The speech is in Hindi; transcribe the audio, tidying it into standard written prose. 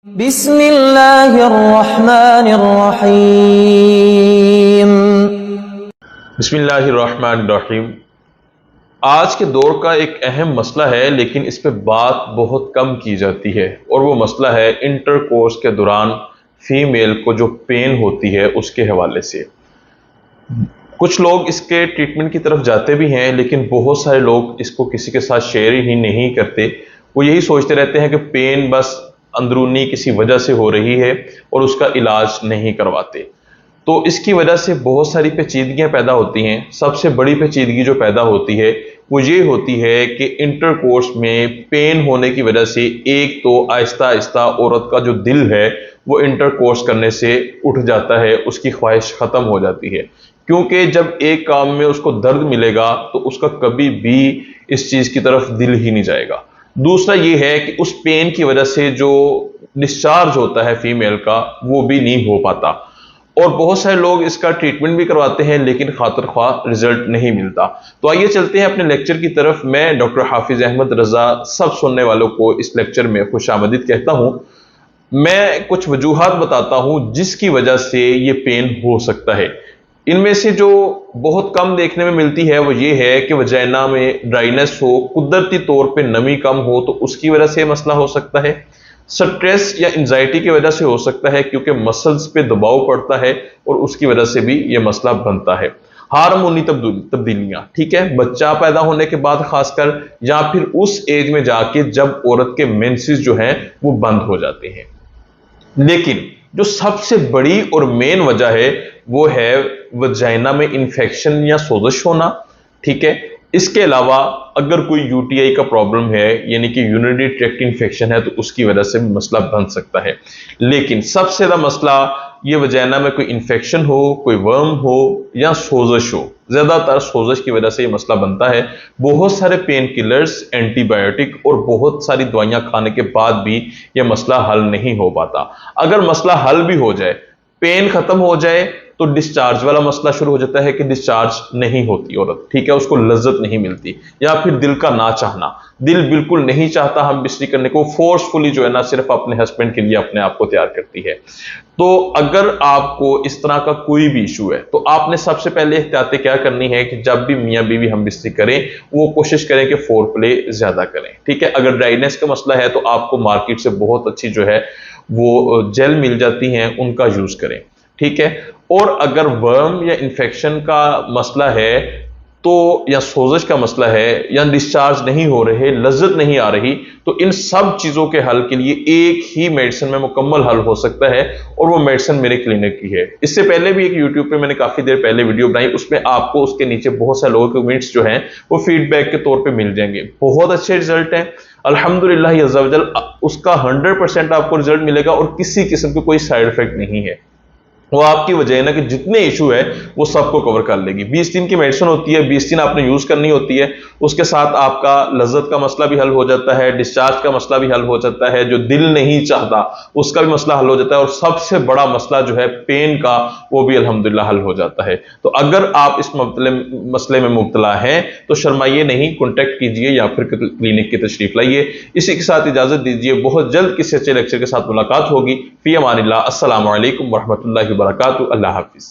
बिस्मिल्लाहिर्रहमानिर्रहीम। बिस्मिल्लाहिर्रहमानिर्रहीम। आज के दौर का एक अहम मसला है, लेकिन इस पे बात बहुत कम की जाती है, और वो मसला है इंटरकोर्स के दौरान फीमेल को जो पेन होती है उसके हवाले से। कुछ लोग इसके ट्रीटमेंट की तरफ जाते भी हैं, लेकिन बहुत सारे लोग इसको किसी के साथ शेयर ही नहीं करते। वो यही सोचते रहते हैं कि पेन बस अंदरूनी किसी वजह से हो रही है और उसका इलाज नहीं करवाते। तो इसकी वजह से बहुत सारी पेचीदगियां पैदा होती हैं। सबसे बड़ी पेचीदगी जो पैदा होती है वो ये होती है कि इंटरकोर्स में पेन होने की वजह से एक तो आहिस्ता आहिस्ता औरत का जो दिल है वो इंटरकोर्स करने से उठ जाता है, उसकी ख्वाहिश ख़त्म हो जाती है। क्योंकि जब एक काम में उसको दर्द मिलेगा तो उसका कभी भी इस चीज़ की तरफ दिल ही नहीं जाएगा। दूसरा ये है कि उस पेन की वजह से जो डिस्चार्ज होता है फीमेल का वो भी नहीं हो पाता, और बहुत सारे लोग इसका ट्रीटमेंट भी करवाते हैं लेकिन खातिर ख्वाह रिजल्ट नहीं मिलता। तो आइए चलते हैं अपने लेक्चर की तरफ। मैं डॉक्टर हाफिज अहमद रजा सब सुनने वालों को इस लेक्चर में खुशामदीद कहता हूं। मैं कुछ वजूहात बताता हूं जिसकी वजह से ये पेन हो सकता है। इनमें से जो बहुत कम देखने में मिलती है वो ये है कि वजाइना में ड्राइनेस हो, कुदरती तौर पे नमी कम हो, तो उसकी वजह से मसला हो सकता है। स्ट्रेस या एंजाइटी की वजह से हो सकता है, क्योंकि मसल्स पे दबाव पड़ता है और उसकी वजह से भी ये मसला बनता है। हार्मोनी तब्दीलियां, ठीक है, बच्चा पैदा होने के बाद खासकर, या फिर उस एज में जाके जब औरत के मेंसेस जो हैं वो बंद हो जाते हैं। लेकिन जो सबसे बड़ी और मेन वजह है वो है वजाइना में इंफेक्शन या सोजश होना, ठीक है। इसके अलावा अगर कोई यूटीआई का प्रॉब्लम है, यानी कि यूरिनरी ट्रैक्ट इंफेक्शन है, तो उसकी वजह से भी मसला बन सकता है। लेकिन सबसे ज्यादा मसला ये वजाइना में कोई इंफेक्शन हो, कोई वर्म हो या सोजश हो। ज्यादातर सोजश की वजह से ये मसला बनता है। बहुत सारे पेन किलर्स, एंटीबायोटिक और बहुत सारी दवाइयां खाने के बाद भी ये मसला हल नहीं हो पाता। अगर मसला हल भी हो जाए, पेन खत्म हो जाए, तो डिस्चार्ज वाला मसला शुरू हो जाता है कि डिस्चार्ज नहीं होती औरत, ठीक है, उसको लज्जत नहीं मिलती, या फिर दिल का ना चाहना, दिल बिल्कुल नहीं चाहता हम बिस्तर करने को, फोर्सफुली जो है ना सिर्फ अपने हस्बैंड के लिए अपने आप को तैयार करती है। तो अगर आपको इस तरह का कोई भी इशू है तो आपने सबसे पहले एहतियातें क्या करनी है कि जब भी मियाँ बीवी हम बिस्तर करें वो कोशिश करें कि फोर प्ले ज्यादा करें, ठीक है। अगर ड्राइनेस का मसला है तो आपको मार्केट से बहुत अच्छी जो है वो जेल मिल जाती हैं, उनका यूज करें, ठीक है। और अगर वर्म या इंफेक्शन का मसला है तो, या सोजश का मसला है, या डिस्चार्ज नहीं हो रहे, लज्जत नहीं आ रही, तो इन सब चीजों के हल के लिए एक ही मेडिसिन में मुकम्मल हल हो सकता है, और वो मेडिसिन मेरे क्लिनिक की है। इससे पहले भी एक यूट्यूब पे मैंने काफी देर पहले वीडियो बनाई, उसमें आपको उसके नीचे बहुत सारे लोगों के कमेंट्स जो हैं वो फीडबैक के तौर पर मिल जाएंगे। बहुत अच्छे रिजल्ट हैं अल्हम्दुलिल्लाह अज़्ज़ा वजल, उसका 100% आपको रिजल्ट मिलेगा और किसी किस्म के कोई साइड इफेक्ट नहीं है। वो आपकी वजह है ना कि जितने इशू है वो सबको कवर कर लेगी। 20 दिन की मेडिसिन होती है, 20 दिन आपने यूज करनी होती है। उसके साथ आपका लज्जत का मसला भी हल हो जाता है, डिस्चार्ज का मसला भी हल हो जाता है, जो दिल नहीं चाहता उसका भी मसला हल हो जाता है, और सबसे बड़ा मसला जो है पेन का वो भी अल्हम्दुलिल्लाह हल हो जाता है। तो अगर आप इस मसले में मुब्तला हैं तो शर्माइए नहीं, कॉन्टेक्ट कीजिए या फिर क्लिनिक की तशरीफ लाइए। इसी के साथ इजाजत दीजिए, बहुत जल्द किसी अच्छे लेक्चर के साथ मुलाकात होगी। फी अमानिल्लाह, अस्सलामु अलैकुम वरहमतुल्लाहि वबरकातुहू। अल्लाह हाफिज।